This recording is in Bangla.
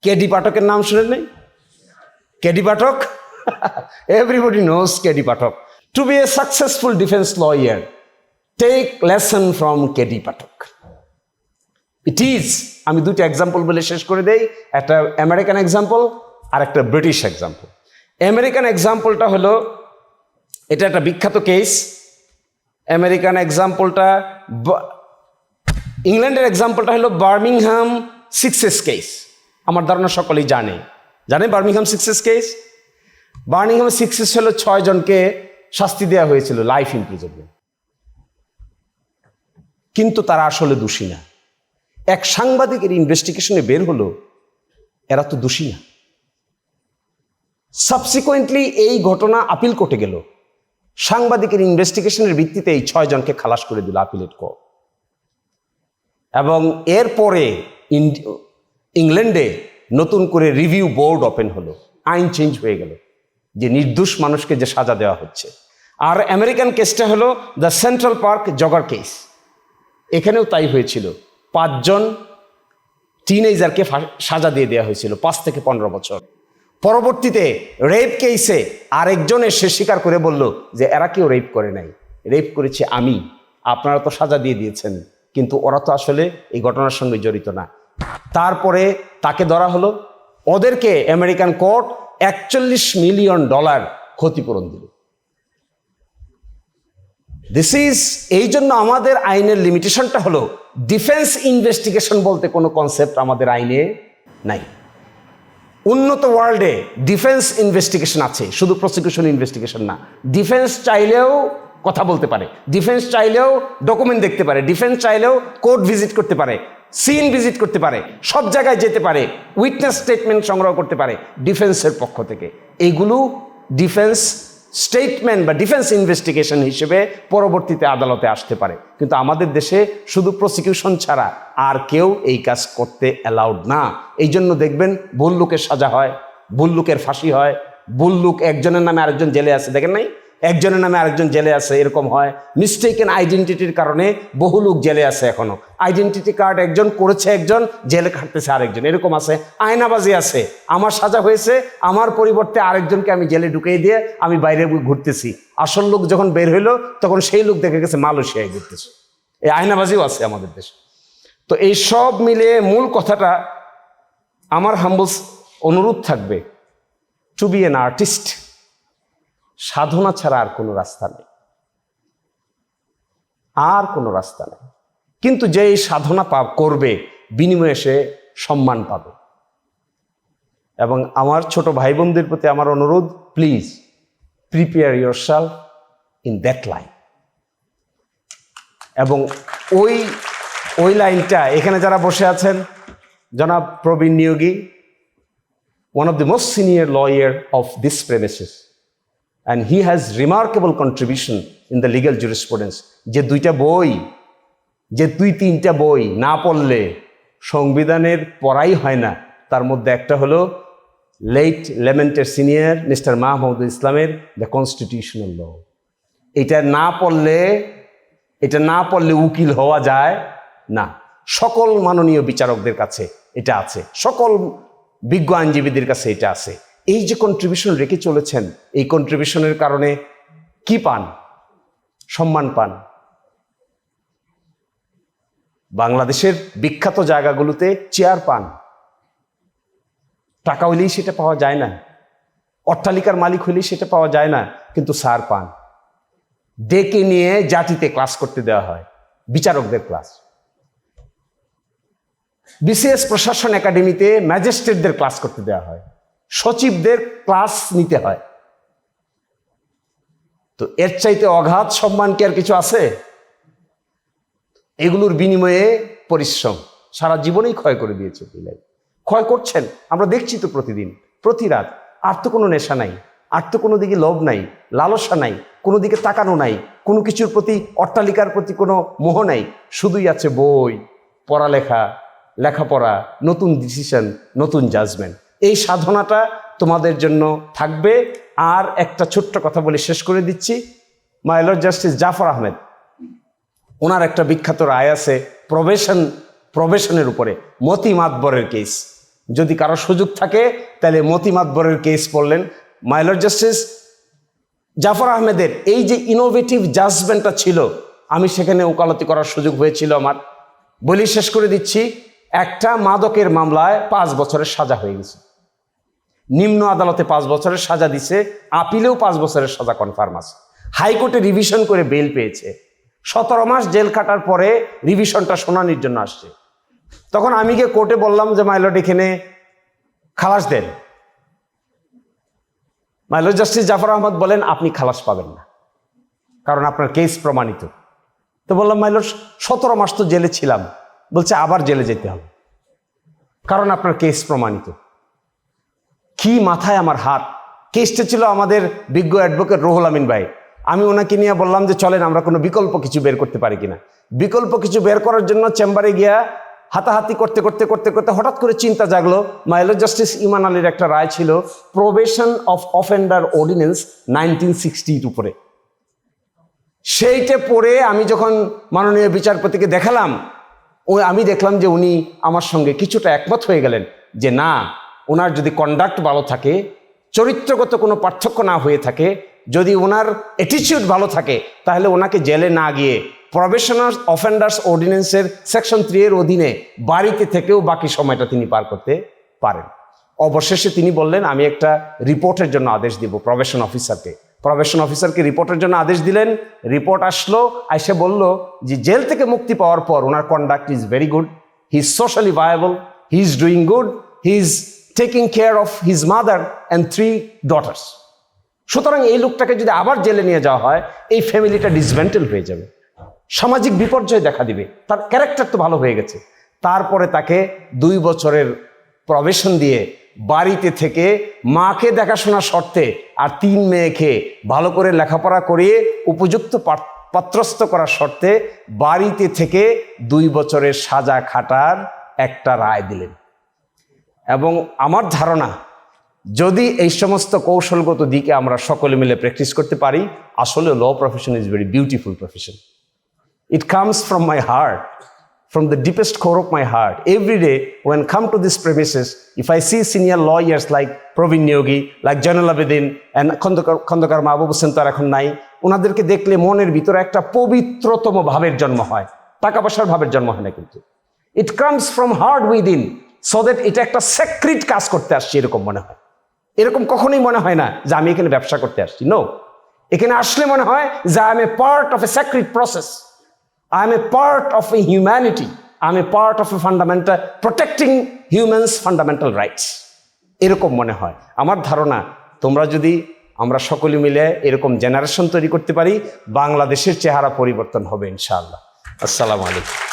কেডি পাঠকের নাম শুনেন নাই? KD Pathak, everybody knows KD Pathak. To be a successful defence lawyer, take lesson from KD Pathak. It is, আমি দুটো এক্সাম্পল বলে শেষ করে দেই, একটা আমেরিকান এক্সাম্পল আর একটা ব্রিটিশ এক্সাম্পল। আমেরিকান এক্সাম্পলটা হলো, এটা একটা বিখ্যাত কেস। আমেরিকান এক্সাম্পলটা, ইংল্যান্ডের এক্সাম্পলটা হলো বার্মিংহাম সিক্সেস কেস। আমার ধারণা সকলেই জানে Birmingham sixes case. Birmingham sixes হলো 6 জনকে শাস্তি দেওয়া হয়েছিল লাইফ ইমপ্রিজনমেন্ট, কিন্তু তারা আসলে দোষী না। এক সাংবাদিকের ইনভেস্টিগেশনে বের হলো এরা তো দোষী না। সাবসিকুয়েন্টলি এই ঘটনা আপিল কোর্টে গেল, সাংবাদিকের ইনভেস্টিগেশনের ভিত্তিতে এই 6 জনকে খালাস করে দিল আপিলেট কোর্ট। এবং এরপরে ইংল্যান্ডে নতুন করে রিভিউ বোর্ড ওপেন হলো, আইন চেঞ্জ হয়ে গেল যে নির্দোষ মানুষকে যে সাজা দেওয়া হচ্ছে। আর আমেরিকান কেসটা হলো the central park jogger case. এখানেও তাই হয়েছিল, 5 জন টিনেজারকে সাজা দিয়ে দেওয়া হয়েছিল 5 থেকে 15 বছর। পরবর্তীতে রেপ কেসে আরেকজন এসে স্বীকার করে বলল যে এরা কেউ রেপ করে নাই, রেপ করেছে আমি, আপনারা তো সাজা দিয়ে দিয়েছেন, কিন্তু ওরা তো আসলে এই ঘটনার সঙ্গে জড়িত না। তারপরে তাকে ধরা হলো, ওদেরকে আমেরিকান কোর্ট $41 মিলিয়ন ক্ষতিপূরণ দিল। দিস ইজ, এই জন্য আমাদের আইনের লিমিটেশনটা হলো ডিফেন্স ইনভেস্টিগেশন বলতে কোনো কনসেপ্ট আমাদের আইনে নাই। উন্নত ওয়ার্ল্ডে ডিফেন্স ইনভেস্টিগেশন আছে, শুধু প্রসিকিউশন ইনভেস্টিগেশন না। ডিফেন্স চাইলেও কথা বলতে পারে, ডিফেন্স চাইলেও ডকুমেন্ট দেখতে পারে, ডিফেন্স চাইলেও কোর্ট ভিজিট করতে পারে, সিন ভিজিট করতে পারে, সব জায়গায় যেতে পারে, উইটনেস স্টেটমেন্ট সংগ্রহ করতে পারে ডিফেন্সের পক্ষ থেকে। এইগুলো ডিফেন্স স্টেটমেন্ট বা ডিফেন্স ইনভেস্টিগেশন হিসেবে পরবর্তীতে আদালতে আসতে পারে। কিন্তু আমাদের দেশে শুধু প্রসিকিউশন ছাড়া আর কেউ এই কাজ করতে অ্যালাউড না। এই জন্য দেখবেন ভুল লোকের সাজা হয়, ভুল লোকের ফাঁসি হয়, ভুল লোক একজনের নামে আরেকজন জেলে আছে, দেখেন নাই? একজনের নামে আরেকজন জেলে আছে, এরকম হয়। মিস্টেকেন আইডেন্টিটির কারণে বহু লোক জেলে আছে এখনো। আইডেন্টিটি কার্ড একজন করেছে, একজন জেলে খাটতেছে আরেকজন, এরকম আছে। আয়নাবাজি আছে, আমার সাজা হয়েছে, আমার পরিবর্তে আরেকজনকে আমি জেলে ঢুকিয়ে দিয়ে আমি বাইরে ঘুরতেছি, আসল লোক যখন বের হইলো তখন সেই লোক দেখে গেছে মালয়েশিয়ায় ঘুরতেছে। এই আয়নাবাজিও আছে আমাদের দেশে। তো এই সব মিলে মূল কথাটা, আমার হাম্বল অনুরোধ থাকবে, টু বি অ্যান আর্টিস্ট, সাধনা ছাড়া আর কোনো রাস্তা নেই, আর কোনো রাস্তা নেই। কিন্তু যে এই সাধনা করবে বিনিময়ে সে সম্মান পাবে। এবং আমার ছোট ভাই বোনদের প্রতি আমার অনুরোধ, please prepare yourself in that line. এবং ওই লাইনটা, এখানে যারা বসে আছেন, জনাব প্রবীণ Niyogi, one of the most senior lawyer of this premises, and he has remarkable contribution in the legal jurisprudence. যে 2টা বই, যে 2-3টা বই না পড়লে সংবিধানের পড়াই হয় না, তার মধ্যে একটা হলো late lamented senior mister Mahmudul ইসলামের দ্য কনস্টিটিউশনাল ল। এটা না পড়লে উকিল হওয়া যায় না। সকল মাননীয় বিচারকদের কাছে এটা আছে, সকল বিজ্ঞ আইনজীবীদের কাছে এটা আছে। এই যে কন্ট্রিবিউশন রেখে চলেছেন, এই কন্ট্রিবিউশনের কারণে কি পান? সম্মান পান। বাংলাদেশের বিখ্যাত জায়গাগুলোতে চেয়ার পান, টাকা হইলেই সেটা পাওয়া যায় না, অট্টালিকার মালিক হইলেই সেটা পাওয়া যায় না, কিন্তু স্যার পান। ডেকে নিয়ে জাতিতে ক্লাস করতে দেওয়া হয়, বিচারকদের ক্লাস। বিসিএস প্রশাসন একাডেমিতে ম্যাজিস্ট্রেটদের ক্লাস করতে দেওয়া হয়, সচিবদের ক্লাস নিতে হয়। তো এর চাইতে অগাধ সম্মান কি আর কিছু আছে? এগুলোর বিনিময়ে পরিশ্রম সারা জীবনেই ক্ষয় করে দিয়েছে, ক্ষয় করছেন, আমরা দেখছি তো প্রতিদিন, প্রতি রাত। আর তো কোনো নেশা নাই, আর তো কোনো দিকে লোভ নাই, লালসা নাই, কোনো দিকে তাকানো নাই, কোনো কিছুর প্রতি, অট্টালিকার প্রতি কোনো মোহ নাই, শুধুই আছে বই, পড়ালেখা, লেখাপড়া, নতুন ডিসিশন, নতুন জাজমেন্ট। এই সাধনাটা তোমাদের জন্য থাকবে। আর একটা ছোট্ট কথা বলে শেষ করে দিচ্ছি। My lord justice Jafar Ahmed, ওনার একটা বিখ্যাত রায় আছে প্রবেশনের উপরে, মতি মাতবরের কেস। যদি কারো সুযোগ থাকে তাহলে মতি মাতবরের কেস পড়লেন। মাই লর্ড জাস্টিস জাফর আহমেদের এই যে ইনোভেটিভ জাজমেন্টটা ছিল, আমি সেখানে ওকালতি করার সুযোগ হয়েছিল আমার। বলি শেষ করে দিচ্ছি, একটা মাদকের মামলায় 5 বছরের সাজা হয়ে গেছে, নিম্ন আদালতে 5 বছরের সাজা দিছে, আপিলেও 5 বছরের সাজা কনফার্ম আছে, হাইকোর্টে রিভিশন করে বেল পেয়েছে। 17 মাস জেল কাটার পরে রিভিশনটা শুনানির জন্য আসছে। তখন আমি গিয়ে কোর্টে বললাম যে মাই লর্ড এখানে খালাস দেন। My lord justice Jafar Ahmad বলেন আপনি খালাস পাবেন না, কারণ আপনার কেস প্রমাণিত। তো বললাম মাই লর্ড 17 মাস তো জেলে ছিলাম। বলছে আবার জেলে যেতে হবে, কারণ আপনার কেস প্রমাণিত। কি মাথায় আমার হাত। কেসটা ছিল আমাদের বিজ্ঞ অ্যাডভোকেট রুহুল আমিন ভাই। আমি ওনাকে নিয়ে বললাম যে চলেন আমরা কোনো বিকল্প কিছু বের করতে পারি কিনা। বিকল্প কিছু বের করার জন্য চেম্বারে গিয়া হাতাহাতি করতে করতে করতে করতে হঠাৎ করে চিন্তা জাগলো, মাই লর্ড জাস্টিস ইমান আলীর একটা রায় ছিল প্রবেশন অফ অফেন্ডার অর্ডিন্যান্স 1960 উপরে। সেইটা পড়ে আমি যখন মাননীয় বিচারপতিকে দেখালাম, আমি দেখলাম যে উনি আমার সঙ্গে কিছুটা একমত হয়ে গেলেন যে না, ওনার যদি কন্ডাক্ট ভালো থাকে, চরিত্রগত কোনো পার্থক্য না হয়ে থাকে, যদি ওনার অ্যাটিটিউড ভালো থাকে, তাহলে ওনাকে জেলে না গিয়ে প্রবেশনাল অফেন্ডার্স অর্ডিন্যান্সের সেকশন 3 এর অধীনে বাড়িতে থেকেও বাকি সময়টা তিনি পার করতে পারেন। অবশেষে তিনি বললেন আমি একটা রিপোর্টের জন্য আদেশ দিব প্রবেশন অফিসারকে। প্রবেশন অফিসারকে রিপোর্টের জন্য আদেশ দিলেন। রিপোর্ট আসলো, এসে বলল যে জেল থেকে মুক্তি পাওয়ার পর ওনার conduct is very good, he is socially viable, he is doing good, he is taking care of his mother and 3 daughters. সুতরাং এই লোকটাকে যদি আবার জেলে নিয়ে যাওয়া হয়, এই ফ্যামিলিটা ডিসমেন্টেল হয়ে যাবে, সামাজিক বিপর্যয় দেখা দিবে, তার ক্যারেক্টার তো ভালো হয়ে গেছে। তারপরে তাকে 2 বছরের প্রবেশন দিয়ে বাড়িতে থেকে মাকে দেখাশোনার শর্তে আর 3 মেয়েকে ভালো করে লেখাপড়া করিয়ে উপযুক্ত পাত্রস্থ করার শর্তে বাড়িতে থেকে 2 বছরের সাজা খাটার একটা রায় দিলেন। এবং আমার ধারণা, যদি এই সমস্ত কৌশলগত দিকে আমরা সকলে মিলে প্র্যাকটিস করতে পারি, আসলে law profession is very beautiful profession. It comes from my heart, from the deepest core of my heart. Every day when I come to these premises, if I see senior lawyers like Praveen Yogi, like Jainul Abidin and Khandakar Mahbub Hossain তো এখন নাই, ওনাদেরকে দেখলে মনের ভিতরে একটা পবিত্রতম ভাবের জন্ম হয়, টাকা পয়সার ভাবের জন্ম হয় না, কিন্তু it comes from heart within, so that এটা একটা সেক্রেট কাজ করতে আসছি এরকম মনে হয়। এরকম কখনোই মনে হয় না যে আমি এখানে ব্যবসা করতে আসছি। নো, এখানে আসলে মনে হয় যে I am a part of a secret process, I am a part of a humanity. I am a part of a fundamental, protecting humans' fundamental rights. এরকম মনে হয়। আমার ধারণা, তোমরা যদি আমরা সকলে মিলে এরকম জেনারেশন তৈরি করতে পারি, বাংলাদেশের চেহারা পরিবর্তন হবে ইনশাআল্লাহ। আসসালামু আলাইকুম।